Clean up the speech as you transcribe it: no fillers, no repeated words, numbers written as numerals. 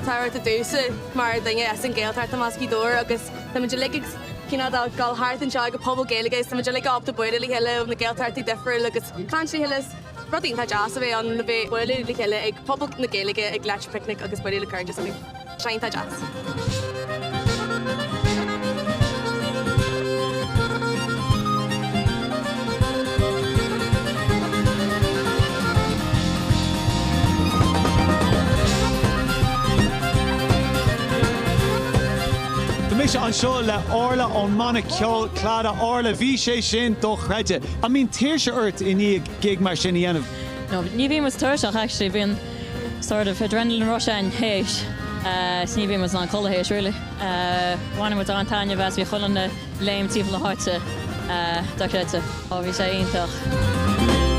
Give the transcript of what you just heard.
Táirta dúsa mar daine as an ggéaltar Tomáscí dór agus táidir le cinál gáil háart an seo go pobl Gaeilge táidir le op buile le heile na ggéaltartaí defriúil agus canslí heiles rodínta jazz a bheith an le bheith buile le heile ag pobl na Gaeilge ag leis picnic agus buile le chuirde san seinta jazz. An seo le orla ón mana ceol Clada orla bhí sé sin do chreide. I mean, tíir se ort in ní gig mar sin dhéanamh. No, ní bhí mas tuirseach actually bhíon sort of adrenaline rush an héis. Sní bhí mas an cola héis really. Bhainm an taine bheits bhí chulanna léim tíomh le háite do chreide. Ó bhí sé ionintach.